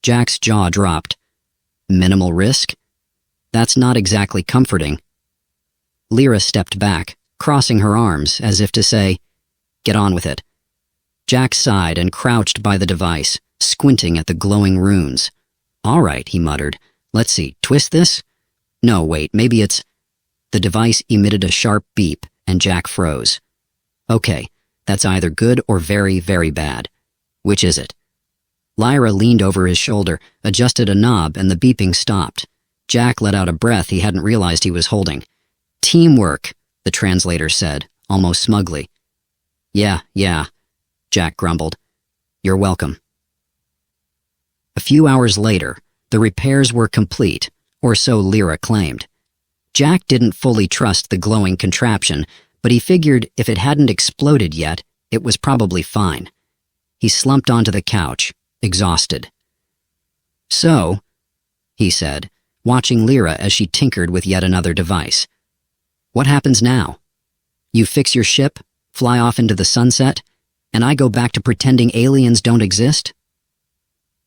Jack's jaw dropped. Minimal risk? That's not exactly comforting. Lyra stepped back, crossing her arms as if to say, "Get on with it." Jack sighed and crouched by the device, squinting at the glowing runes. "All right," he muttered. "Let's see, twist this? No, wait, maybe it's—" The device emitted a sharp beep, and Jack froze. "Okay, that's either good or very, very bad. Which is it?" Lyra leaned over his shoulder, adjusted a knob, and the beeping stopped. Jack let out a breath he hadn't realized he was holding. "Teamwork," the translator said, almost smugly. Yeah, Jack grumbled. "You're welcome." A few hours later, the repairs were complete, or so Lyra claimed. Jack didn't fully trust the glowing contraption, but he figured if it hadn't exploded yet, it was probably fine. He slumped onto the couch, exhausted. "So," he said, watching Lyra as she tinkered with yet another device. "What happens now? You fix your ship, fly off into the sunset, and I go back to pretending aliens don't exist?"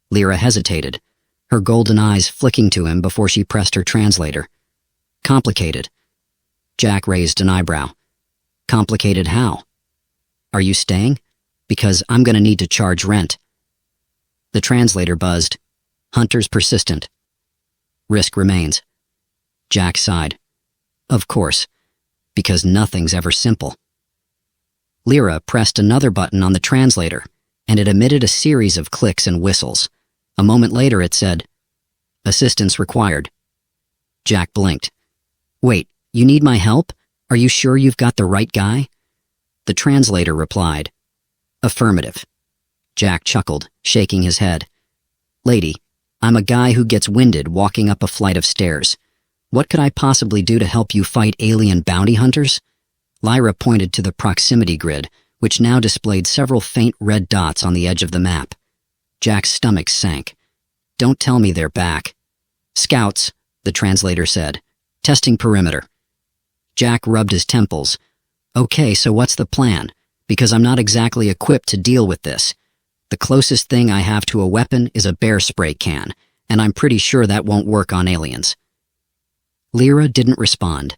Lyra hesitated, her golden eyes flicking to him before she pressed her translator. "Complicated." Jack raised an eyebrow. "Complicated how? Are you staying? Because I'm going to need to charge rent." The translator buzzed. "Hunter's persistent. Risk remains." Jack sighed. "Of course, because nothing's ever simple." Lyra pressed another button on the translator, and it emitted a series of clicks and whistles. A moment later it said, "Assistance required." Jack blinked. "Wait, you need my help? Are you sure you've got the right guy?" The translator replied, "Affirmative." Jack chuckled, shaking his head. "Lady, I'm a guy who gets winded walking up a flight of stairs. What could I possibly do to help you fight alien bounty hunters?" Lyra pointed to the proximity grid, which now displayed several faint red dots on the edge of the map. Jack's stomach sank. "Don't tell me they're back." "Scouts," the translator said, "testing perimeter." Jack rubbed his temples. "Okay, so what's the plan? Because I'm not exactly equipped to deal with this. The closest thing I have to a weapon is a bear spray can, and I'm pretty sure that won't work on aliens." Lyra didn't respond.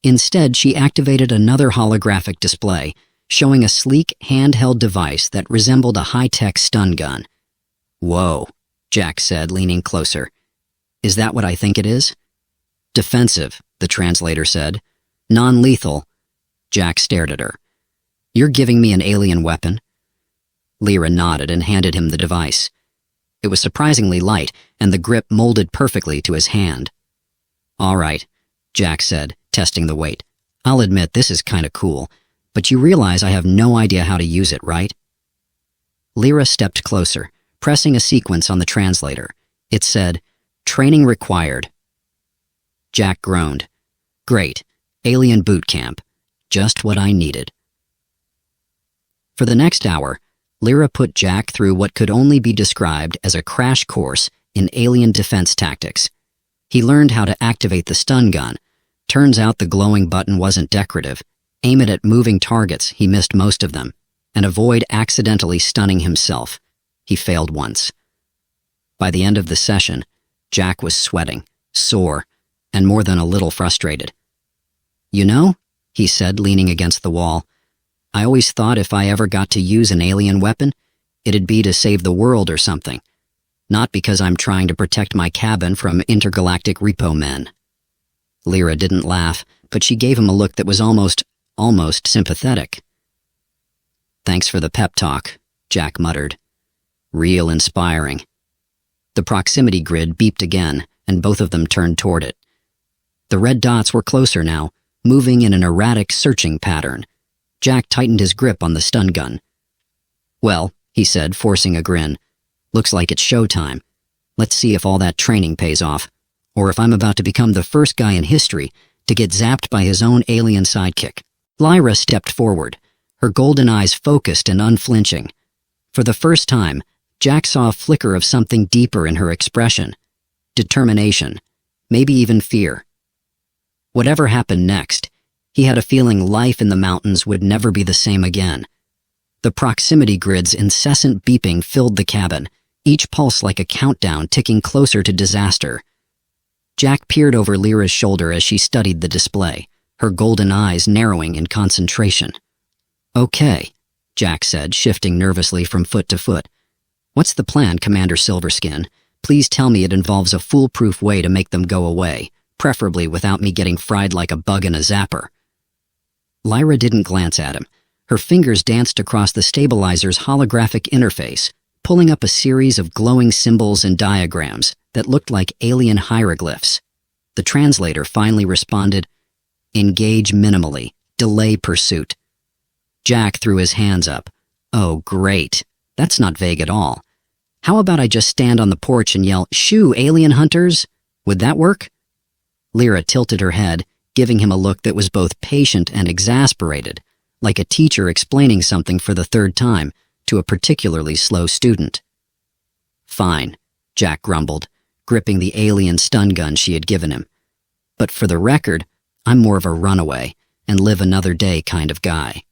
Instead, she activated another holographic display, showing a sleek, handheld device that resembled a high-tech stun gun. "Whoa," Jack said, leaning closer. "Is that what I think it is?" "Defensive," the translator said. "Non-lethal." Jack stared at her. "You're giving me an alien weapon?" Lyra nodded and handed him the device. It was surprisingly light, and the grip molded perfectly to his hand. "All right," Jack said, testing the weight. "I'll admit this is kinda cool, but you realize I have no idea how to use it, right?" Lyra stepped closer, pressing a sequence on the translator. It said, "Training required." Jack groaned. "Great. Alien boot camp. Just what I needed." For the next hour, Lyra put Jack through what could only be described as a crash course in alien defense tactics. He learned how to activate the stun gun. Turns out the glowing button wasn't decorative. Aim it at moving targets, he missed most of them, and avoid accidentally stunning himself. He failed once. By the end of the session, Jack was sweating, sore, and more than a little frustrated. "You know," he said, leaning against the wall, "I always thought if I ever got to use an alien weapon, it'd be to save the world or something. Not because I'm trying to protect my cabin from intergalactic repo men." Lyra didn't laugh, but she gave him a look that was almost sympathetic. "Thanks for the pep talk," Jack muttered. "Real inspiring." The proximity grid beeped again, and both of them turned toward it. The red dots were closer now, moving in an erratic searching pattern. Jack tightened his grip on the stun gun. "Well," he said, forcing a grin, "looks like it's showtime. Let's see if all that training pays off, or if I'm about to become the first guy in history to get zapped by his own alien sidekick." Lyra stepped forward, her golden eyes focused and unflinching. For the first time, Jack saw a flicker of something deeper in her expression. Determination, maybe even fear. Whatever happened next, he had a feeling life in the mountains would never be the same again. The proximity grid's incessant beeping filled the cabin, each pulse like a countdown ticking closer to disaster. Jack peered over Lyra's shoulder as she studied the display, her golden eyes narrowing in concentration. "Okay," Jack said, shifting nervously from foot to foot. "What's the plan, Commander Silverskin? Please tell me it involves a foolproof way to make them go away, preferably without me getting fried like a bug in a zapper." Lyra didn't glance at him. Her fingers danced across the stabilizer's holographic interface, pulling up a series of glowing symbols and diagrams that looked like alien hieroglyphs. The translator finally responded, "Engage minimally. Delay pursuit." Jack threw his hands up. "Oh, great. That's not vague at all. How about I just stand on the porch and yell, 'Shoo, alien hunters'? Would that work?" Lyra tilted her head, giving him a look that was both patient and exasperated, like a teacher explaining something for the third time to a particularly slow student. "Fine," Jack grumbled, gripping the alien stun gun she had given him. "But for the record, I'm more of a runaway and live another day kind of guy."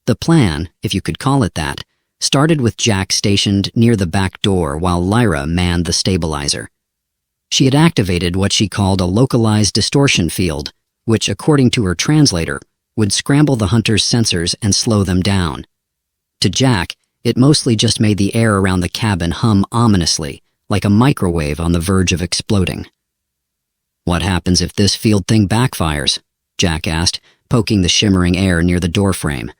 The plan, if you could call it that, started with Jack stationed near the back door while Lyra manned the stabilizer. She had activated what she called a localized distortion field, which, according to her translator, would scramble the hunter's sensors and slow them down. To Jack, it mostly just made the air around the cabin hum ominously, like a microwave on the verge of exploding. "What happens if this field thing backfires?" Jack asked, poking the shimmering air near the doorframe.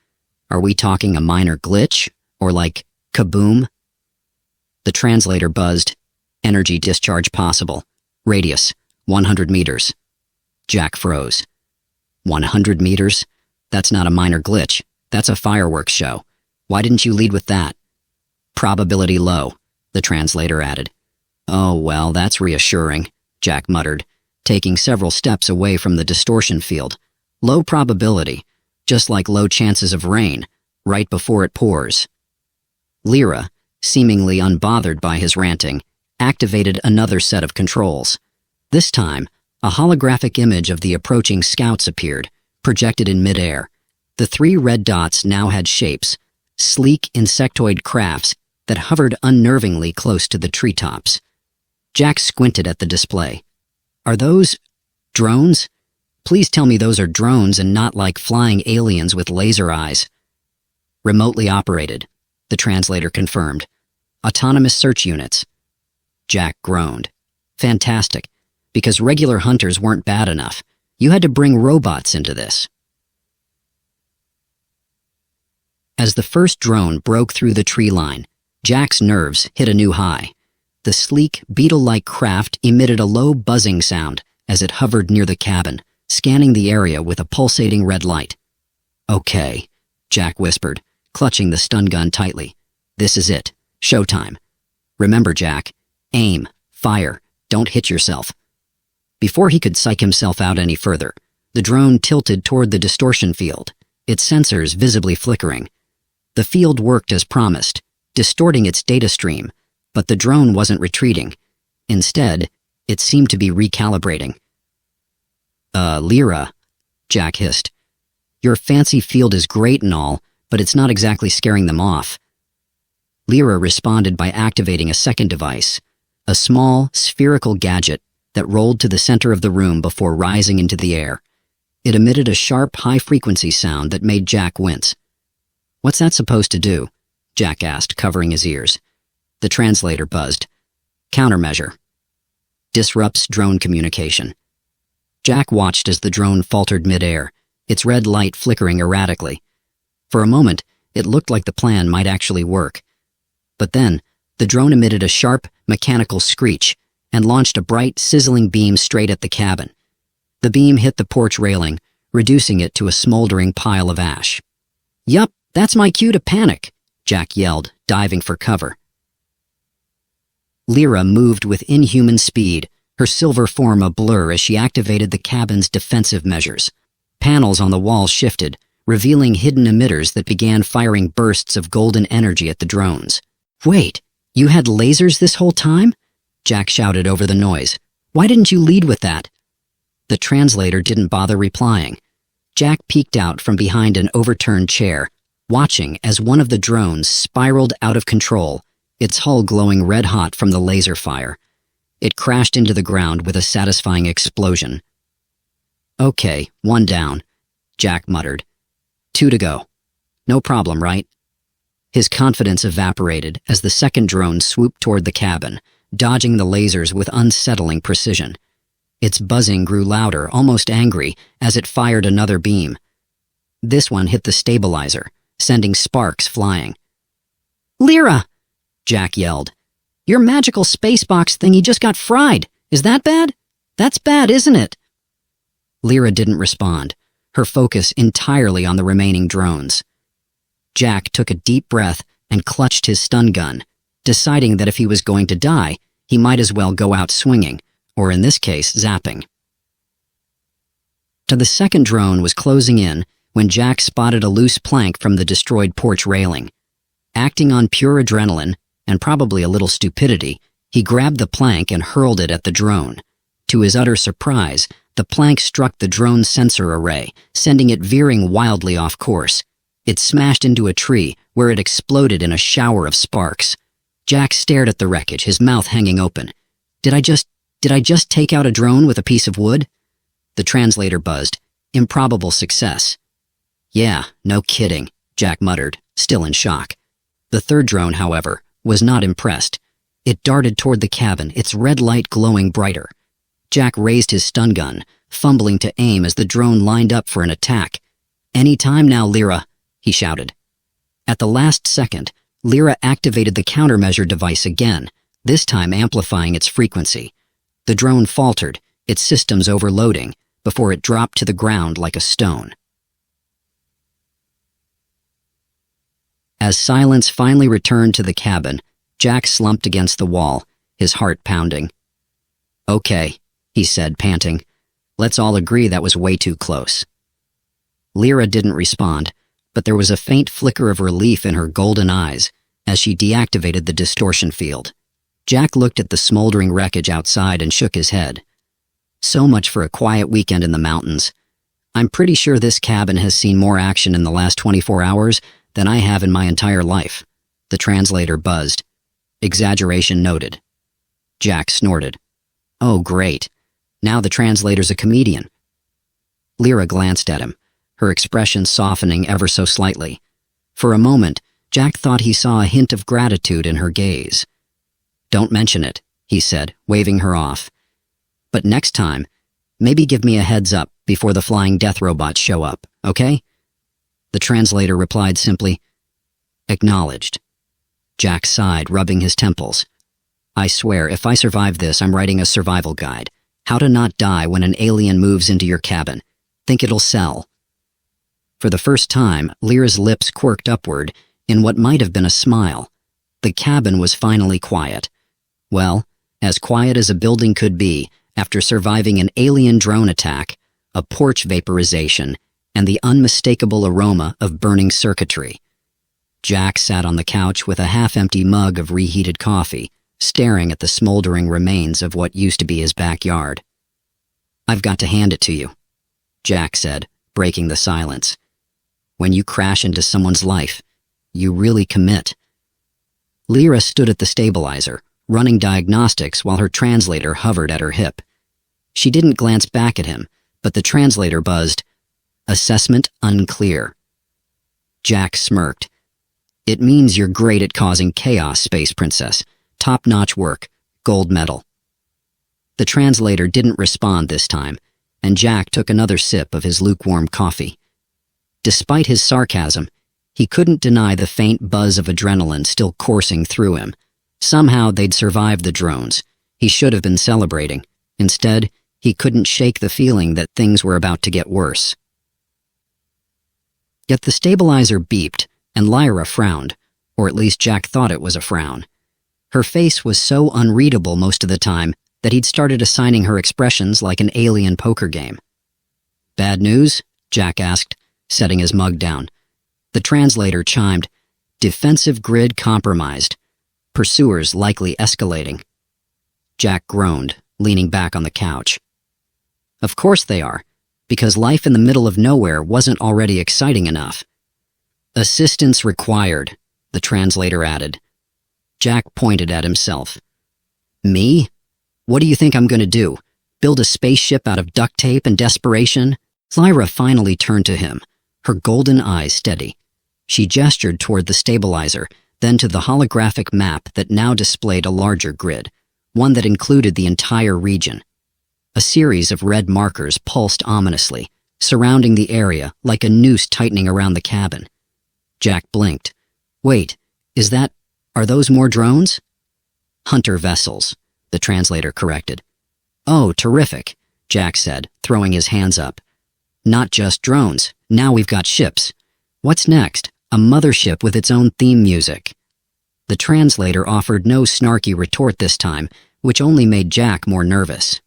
"Are we talking a minor glitch? Or like, kaboom?" The translator buzzed. "Energy discharge possible. Radius, 100 meters. Jack froze. 100 meters? That's not a minor glitch. That's a fireworks show. Why didn't you lead with that?" "Probability low," the translator added. "Oh, well, that's reassuring," Jack muttered, taking several steps away from the distortion field. "Low probability, just like low chances of rain, right before it pours." Lyra, seemingly unbothered by his ranting, activated another set of controls. This time, a holographic image of the approaching scouts appeared, projected in midair. The 3 red dots now had shapes, sleek insectoid crafts that hovered unnervingly close to the treetops. Jack squinted at the display. "Are those drones? Please tell me those are drones and not like flying aliens with laser eyes." "Remotely operated," the translator confirmed. "Autonomous search units." Jack groaned. "Fantastic, because regular hunters weren't bad enough. You had to bring robots into this." As the first drone broke through the tree line, Jack's nerves hit a new high. The sleek, beetle-like craft emitted a low buzzing sound as it hovered near the cabin, scanning the area with a pulsating red light. "Okay," Jack whispered, clutching the stun gun tightly. "This is it. Showtime. Remember, Jack, aim, fire, don't hit yourself." Before he could psych himself out any further, the drone tilted toward the distortion field, its sensors visibly flickering. The field worked as promised, distorting its data stream, but the drone wasn't retreating. Instead, it seemed to be recalibrating. Lyra," Jack hissed. "Your fancy field is great and all, but it's not exactly scaring them off." Lyra responded by activating a second device, a small, spherical gadget that rolled to the center of the room before rising into the air. It emitted a sharp, high-frequency sound that made Jack wince. "What's that supposed to do?" Jack asked, covering his ears. The translator buzzed. "Countermeasure. Disrupts drone communication." Jack watched as the drone faltered midair, its red light flickering erratically. For a moment, it looked like the plan might actually work. But then, the drone emitted a sharp, mechanical screech and launched a bright, sizzling beam straight at the cabin. The beam hit the porch railing, reducing it to a smoldering pile of ash. "Yup, that's my cue to panic," Jack yelled, diving for cover. Lyra moved with inhuman speed, her silver form a blur as she activated the cabin's defensive measures. Panels on the wall shifted, revealing hidden emitters that began firing bursts of golden energy at the drones. "Wait, you had lasers this whole time?" Jack shouted over the noise. "Why didn't you lead with that?" The translator didn't bother replying. Jack peeked out from behind an overturned chair, watching as one of the drones spiraled out of control, its hull glowing red-hot from the laser fire. It crashed into the ground with a satisfying explosion. "Okay, one down," Jack muttered. "Two to go. No problem, right?" His confidence evaporated as the second drone swooped toward the cabin, dodging the lasers with unsettling precision. Its buzzing grew louder, almost angry, as it fired another beam. This one hit the stabilizer, sending sparks flying. "Lyra!" Jack yelled. "Your magical spacebox thingy just got fried. Is that bad? That's bad, isn't it?" Lyra didn't respond, her focus entirely on the remaining drones. Jack took a deep breath and clutched his stun gun, deciding that if he was going to die, he might as well go out swinging, or in this case, zapping. The second drone was closing in when Jack spotted a loose plank from the destroyed porch railing. Acting on pure adrenaline, and probably a little stupidity, he grabbed the plank and hurled it at the drone. To his utter surprise, the plank struck the drone's sensor array, sending it veering wildly off course. It smashed into a tree, where it exploded in a shower of sparks. Jack stared at the wreckage, his mouth hanging open. Did I just take out a drone with a piece of wood?" The translator buzzed. "Improbable success." "Yeah, no kidding," Jack muttered, still in shock. The third drone, however, was not impressed. It darted toward the cabin, its red light glowing brighter. Jack raised his stun gun, fumbling to aim as the drone lined up for an attack. "Any time now, Lyra," he shouted. At the last second, Lyra activated the countermeasure device again, this time amplifying its frequency. The drone faltered, its systems overloading, before it dropped to the ground like a stone. As silence finally returned to the cabin, Jack slumped against the wall, his heart pounding. "Okay," he said, panting. "Let's all agree that was way too close." Lyra didn't respond, but there was a faint flicker of relief in her golden eyes as she deactivated the distortion field. Jack looked at the smoldering wreckage outside and shook his head. "So much for a quiet weekend in the mountains. I'm pretty sure this cabin has seen more action in the last 24 hours than I have in my entire life." The translator buzzed. "Exaggeration noted." Jack snorted. "Oh, great. Now the translator's a comedian." Lyra glanced at him, her expression softening ever so slightly. For a moment, Jack thought he saw a hint of gratitude in her gaze. "Don't mention it," he said, waving her off. "But next time, maybe give me a heads up before the flying death robots show up, okay?" The translator replied simply, "Acknowledged." Jack sighed, rubbing his temples. "I swear, if I survive this, I'm writing a survival guide. How to not die when an alien moves into your cabin. Think it'll sell." For the first time, Lyra's lips quirked upward in what might have been a smile. The cabin was finally quiet. Well, as quiet as a building could be after surviving an alien drone attack, a porch vaporization, and the unmistakable aroma of burning circuitry. Jack sat on the couch with a half-empty mug of reheated coffee, staring at the smoldering remains of what used to be his backyard. "I've got to hand it to you," Jack said, breaking the silence. "When you crash into someone's life, you really commit." Lyra stood at the stabilizer, running diagnostics while her translator hovered at her hip. She didn't glance back at him, but the translator buzzed, "Assessment unclear." Jack smirked. "It means you're great at causing chaos, Space Princess. Top-notch work. Gold medal." The translator didn't respond this time, and Jack took another sip of his lukewarm coffee. Despite his sarcasm, he couldn't deny the faint buzz of adrenaline still coursing through him. Somehow they'd survived the drones. He should have been celebrating. Instead, he couldn't shake the feeling that things were about to get worse. Yet the stabilizer beeped, and Lyra frowned, or at least Jack thought it was a frown. Her face was so unreadable most of the time that he'd started assigning her expressions like an alien poker game. "Bad news?" Jack asked, setting his mug down. The translator chimed, "Defensive grid compromised. Pursuers likely escalating." Jack groaned, leaning back on the couch. Of course they are, because life in the middle of nowhere wasn't already exciting enough. Assistance required, the translator added. Jack pointed at himself. Me? What do you think I'm going to do? Build a spaceship out of duct tape and desperation? Lyra finally turned to him, her golden eyes steady. She gestured toward the stabilizer, then to the holographic map that now displayed a larger grid, one that included the entire region. A series of red markers pulsed ominously, surrounding the area like a noose tightening around the cabin. Jack blinked. Wait, are those more drones? Hunter vessels, the translator corrected. Oh, terrific, Jack said, throwing his hands up. Not just drones, now we've got ships. What's next? A mothership with its own theme music. The translator offered no snarky retort this time, which only made Jack more nervous.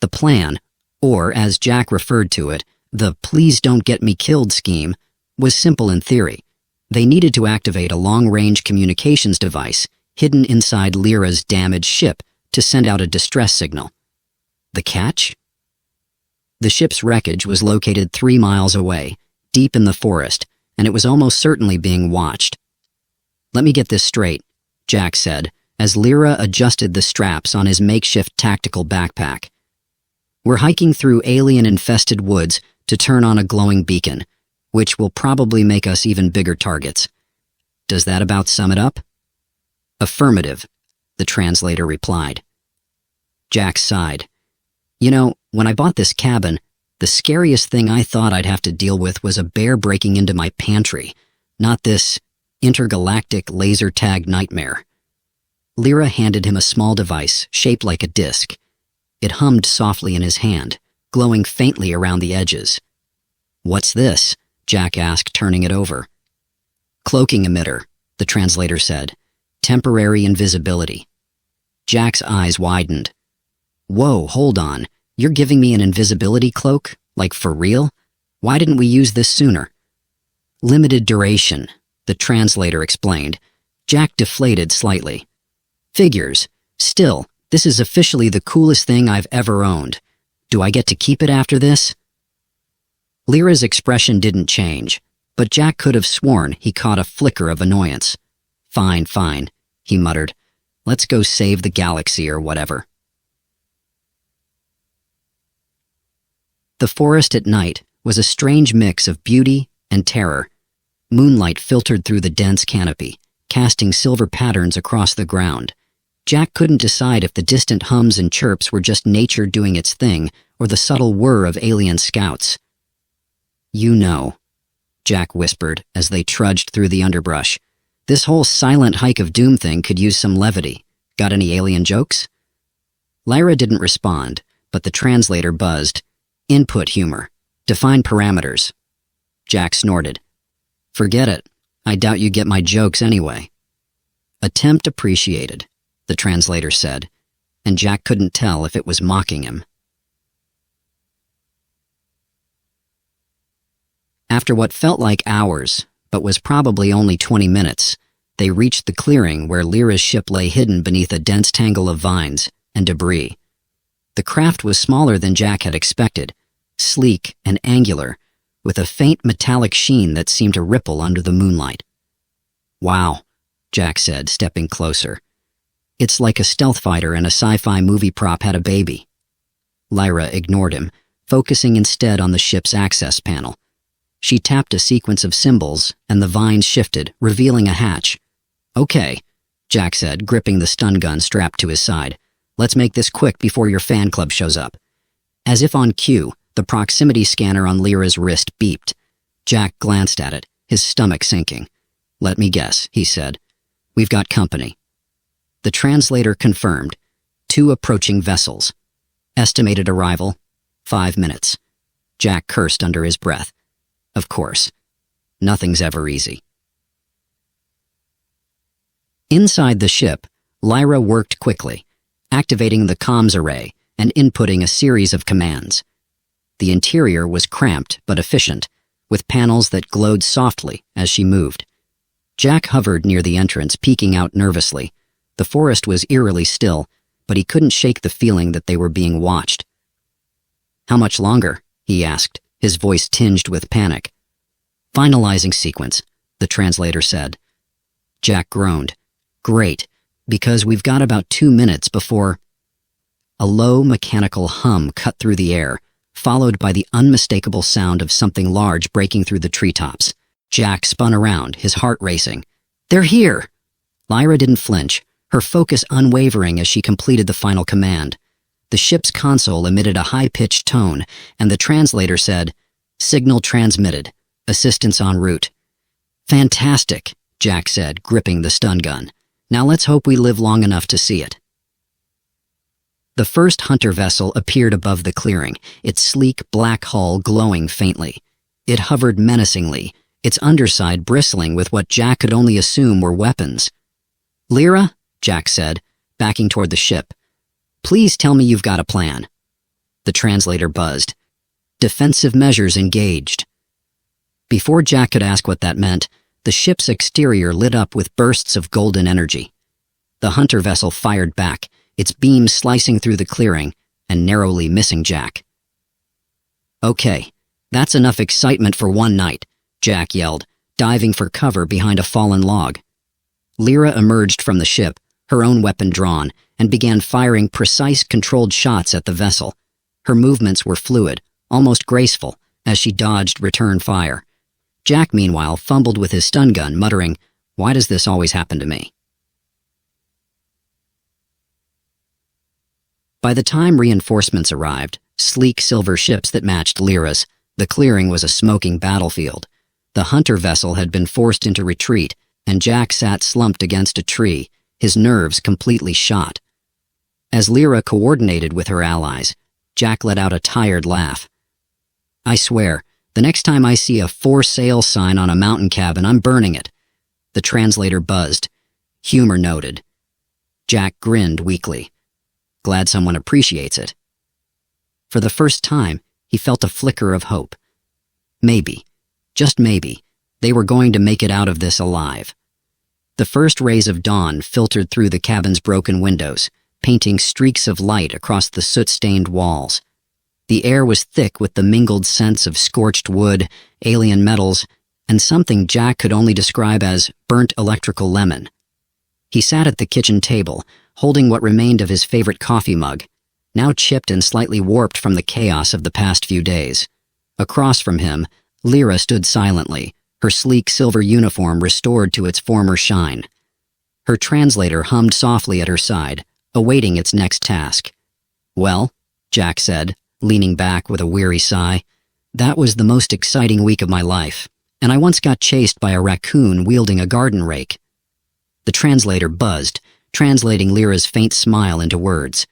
The plan, or as Jack referred to it, the please don't get me killed scheme, was simple in theory. They needed to activate a long-range communications device hidden inside Lyra's damaged ship to send out a distress signal. The catch? The ship's wreckage was located 3 miles away, deep in the forest, and it was almost certainly being watched. Let me get this straight, Jack said, as Lyra adjusted the straps on his makeshift tactical backpack. We're hiking through alien-infested woods to turn on a glowing beacon, which will probably make us even bigger targets. Does that about sum it up? Affirmative, the translator replied. Jack sighed. You know, when I bought this cabin, the scariest thing I thought I'd have to deal with was a bear breaking into my pantry, not this intergalactic laser tag nightmare. Lyra handed him a small device shaped like a disc. It hummed softly in his hand, glowing faintly around the edges. What's this? Jack asked, turning it over. Cloaking emitter, the translator said. Temporary invisibility. Jack's eyes widened. Whoa, hold on. You're giving me an invisibility cloak? Like for real? Why didn't we use this sooner? Limited duration, the translator explained. Jack deflated slightly. Figures. Still, this is officially the coolest thing I've ever owned. Do I get to keep it after this? Lyra's expression didn't change, but Jack could have sworn he caught a flicker of annoyance. Fine, he muttered. Let's go save the galaxy or whatever. The forest at night was a strange mix of beauty and terror. Moonlight filtered through the dense canopy, casting silver patterns across the ground. Jack couldn't decide if the distant hums and chirps were just nature doing its thing or the subtle whir of alien scouts. You know, Jack whispered as they trudged through the underbrush. This whole silent hike of doom thing could use some levity. Got any alien jokes? Lyra didn't respond, but the translator buzzed. Input humor. Define parameters. Jack snorted. Forget it. I doubt you get my jokes anyway. Attempt appreciated, the translator said, and Jack couldn't tell if it was mocking him. After what felt like hours, but was probably only 20 minutes, they reached the clearing where Lyra's ship lay hidden beneath a dense tangle of vines and debris. The craft was smaller than Jack had expected, sleek and angular, with a faint metallic sheen that seemed to ripple under the moonlight. Wow, Jack said, stepping closer. It's like a stealth fighter and a sci-fi movie prop had a baby. Lyra ignored him, focusing instead on the ship's access panel. She tapped a sequence of symbols, and the vines shifted, revealing a hatch. Okay, Jack said, gripping the stun gun strapped to his side. Let's make this quick before your fan club shows up. As if on cue, the proximity scanner on Lyra's wrist beeped. Jack glanced at it, his stomach sinking. Let me guess, he said. We've got company. The translator confirmed. 2 approaching vessels. Estimated arrival, 5 minutes. Jack cursed under his breath. Of course. Nothing's ever easy. Inside the ship, Lyra worked quickly, activating the comms array and inputting a series of commands. The interior was cramped but efficient, with panels that glowed softly as she moved. Jack hovered near the entrance, peeking out nervously. The forest was eerily still, but he couldn't shake the feeling that they were being watched. How much longer? He asked, his voice tinged with panic. Finalizing sequence, the translator said. Jack groaned. Great, because we've got about 2 minutes before... A low mechanical hum cut through the air, followed by the unmistakable sound of something large breaking through the treetops. Jack spun around, his heart racing. They're here! Lyra didn't flinch, her focus unwavering as she completed the final command. The ship's console emitted a high-pitched tone, and the translator said, Signal transmitted. Assistance en route. Fantastic, Jack said, gripping the stun gun. Now let's hope we live long enough to see it. The first hunter vessel appeared above the clearing, its sleek black hull glowing faintly. It hovered menacingly, its underside bristling with what Jack could only assume were weapons. Lyra, Jack said, backing toward the ship. Please tell me you've got a plan. The translator buzzed. Defensive measures engaged. Before Jack could ask what that meant, the ship's exterior lit up with bursts of golden energy. The hunter vessel fired back, its beams slicing through the clearing and narrowly missing Jack. Okay, that's enough excitement for one night, Jack yelled, diving for cover behind a fallen log. Lyra emerged from the ship, her own weapon drawn, and began firing precise, controlled shots at the vessel. Her movements were fluid, almost graceful, as she dodged return fire. Jack, meanwhile, fumbled with his stun gun, muttering, Why does this always happen to me? By the time reinforcements arrived, sleek silver ships that matched Lyra's, the clearing was a smoking battlefield. The hunter vessel had been forced into retreat, and Jack sat slumped against a tree, his nerves completely shot. As Lyra coordinated with her allies, Jack let out a tired laugh. I swear, the next time I see a for sale sign on a mountain cabin, I'm burning it. The translator buzzed. Humor noted. Jack grinned weakly. Glad someone appreciates it. For the first time, he felt a flicker of hope. Maybe, just maybe, they were going to make it out of this alive. The first rays of dawn filtered through the cabin's broken windows, painting streaks of light across the soot-stained walls. The air was thick with the mingled scents of scorched wood, alien metals, and something Jack could only describe as burnt electrical lemon. He sat at the kitchen table, holding what remained of his favorite coffee mug, now chipped and slightly warped from the chaos of the past few days. Across from him, Lyra stood silently, her sleek silver uniform restored to its former shine. Her translator hummed softly at her side, awaiting its next task. Well, Jack said, leaning back with a weary sigh, that was the most exciting week of my life, and I once got chased by a raccoon wielding a garden rake. The translator buzzed, translating Lyra's faint smile into words.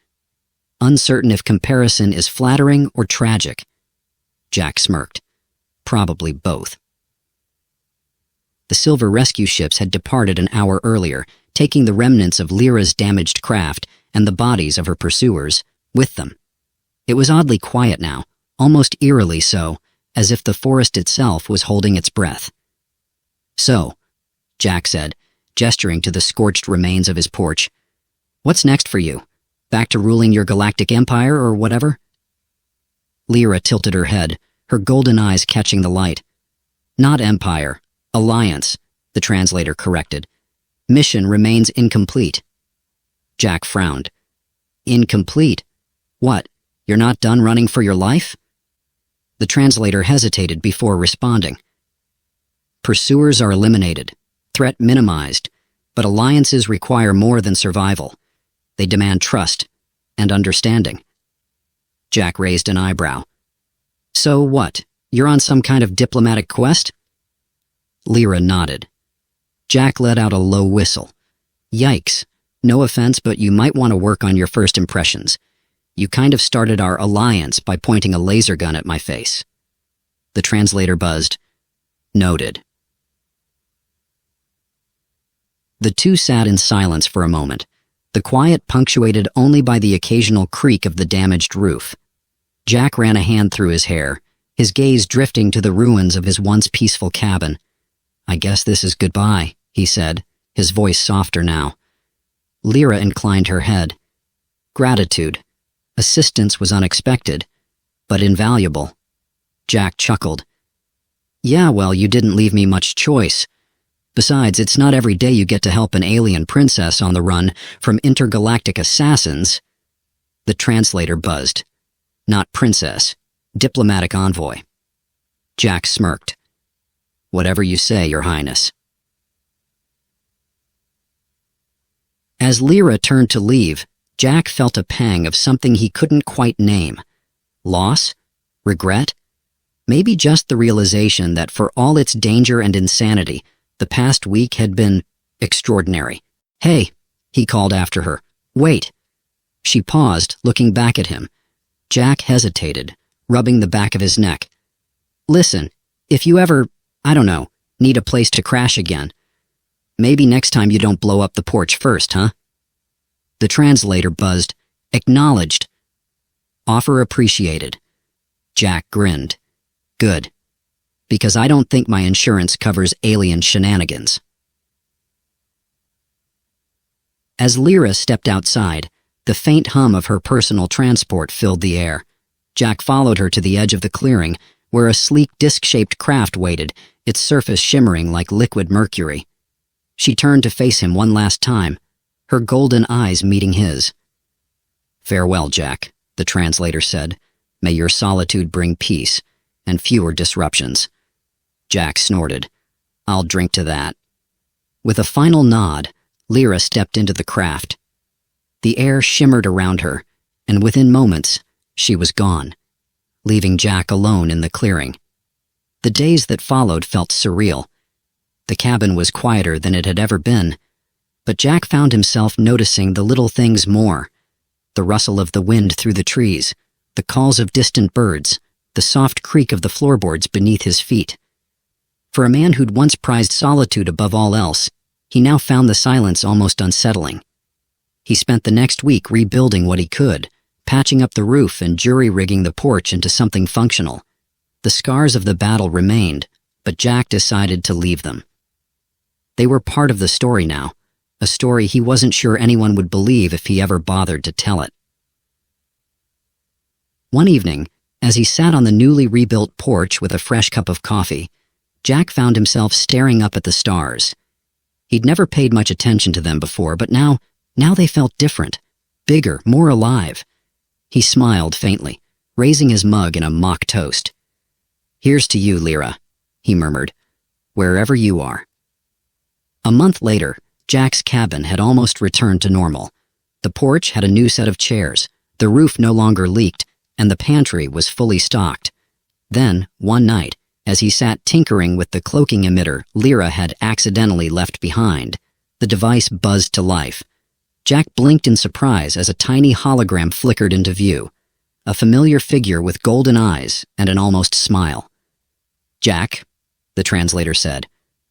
Uncertain if comparison is flattering or tragic. Jack smirked. Probably both. The silver rescue ships had departed an hour earlier, taking the remnants of Lyra's damaged craft and the bodies of her pursuers with them. It was oddly quiet now, almost eerily so, as if the forest itself was holding its breath. So, Jack said, gesturing to the scorched remains of his porch, what's next for you? Back to ruling your galactic empire or whatever? Lyra tilted her head, her golden eyes catching the light. Not empire, alliance, the translator corrected. Mission remains incomplete. Jack frowned. Incomplete? What? You're not done running for your life? The translator hesitated before responding. Pursuers are eliminated, threat minimized, but alliances require more than survival. They demand trust and understanding. Jack raised an eyebrow. So what? You're on some kind of diplomatic quest? Lyra nodded. Jack let out a low whistle. Yikes. No offense, but you might want to work on your first impressions. You kind of started our alliance by pointing a laser gun at my face. The translator buzzed. Noted. The two sat in silence for a moment, the quiet punctuated only by the occasional creak of the damaged roof. Jack ran a hand through his hair, his gaze drifting to the ruins of his once peaceful cabin. I guess this is goodbye, he said, his voice softer now. Lyra inclined her head. Gratitude. Assistance was unexpected, but invaluable. Jack chuckled. Yeah, well, you didn't leave me much choice. Besides, it's not every day you get to help an alien princess on the run from intergalactic assassins. The translator buzzed. Not princess. Diplomatic envoy. Jack smirked. Whatever you say, Your Highness. As Lyra turned to leave, Jack felt a pang of something he couldn't quite name. Loss? Regret? Maybe just the realization that for all its danger and insanity, the past week had been extraordinary. Hey, he called after her. Wait. She paused, looking back at him. Jack hesitated, rubbing the back of his neck. Listen, if you ever, I don't know, need a place to crash again, maybe next time you don't blow up the porch first, huh? The translator buzzed. Acknowledged. Offer appreciated. Jack grinned. Good. Because I don't think my insurance covers alien shenanigans. As Lyra stepped outside, the faint hum of her personal transport filled the air. Jack followed her to the edge of the clearing, where a sleek disc-shaped craft waited, its surface shimmering like liquid mercury. She turned to face him one last time, her golden eyes meeting his. Farewell, Jack, the translator said. May your solitude bring peace, and fewer disruptions. Jack snorted. I'll drink to that. With a final nod, Lyra stepped into the craft. The air shimmered around her, and within moments, she was gone, leaving Jack alone in the clearing. The days that followed felt surreal. The cabin was quieter than it had ever been, but Jack found himself noticing the little things more. The rustle of the wind through the trees, the calls of distant birds, the soft creak of the floorboards beneath his feet. For a man who'd once prized solitude above all else, he now found the silence almost unsettling. He spent the next week rebuilding what he could, patching up the roof and jury-rigging the porch into something functional. The scars of the battle remained, but Jack decided to leave them. They were part of the story now, a story he wasn't sure anyone would believe if he ever bothered to tell it. One evening, as he sat on the newly rebuilt porch with a fresh cup of coffee, Jack found himself staring up at the stars. He'd never paid much attention to them before, but now they felt different, bigger, more alive. He smiled faintly, raising his mug in a mock toast. Here's to you, Lyra, he murmured, wherever you are. A month later, Jack's cabin had almost returned to normal. The porch had a new set of chairs, the roof no longer leaked, and the pantry was fully stocked. Then, one night, as he sat tinkering with the cloaking emitter Lyra had accidentally left behind, the device buzzed to life. Jack blinked in surprise as a tiny hologram flickered into view, a familiar figure with golden eyes and an almost smile. Jack, the translator said,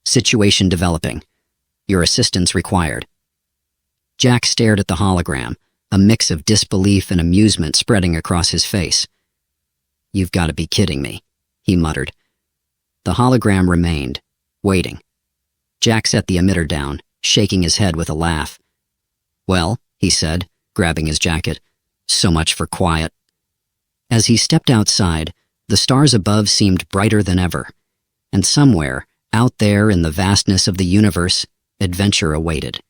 situation developing. Your assistance required. Jack stared at the hologram, a mix of disbelief and amusement spreading across his face. You've got to be kidding me, he muttered. The hologram remained, waiting. Jack set the emitter down, shaking his head with a laugh. Well, he said, grabbing his jacket, so much for quiet. As he stepped outside, the stars above seemed brighter than ever, and somewhere, out there in the vastness of the universe, adventure awaited.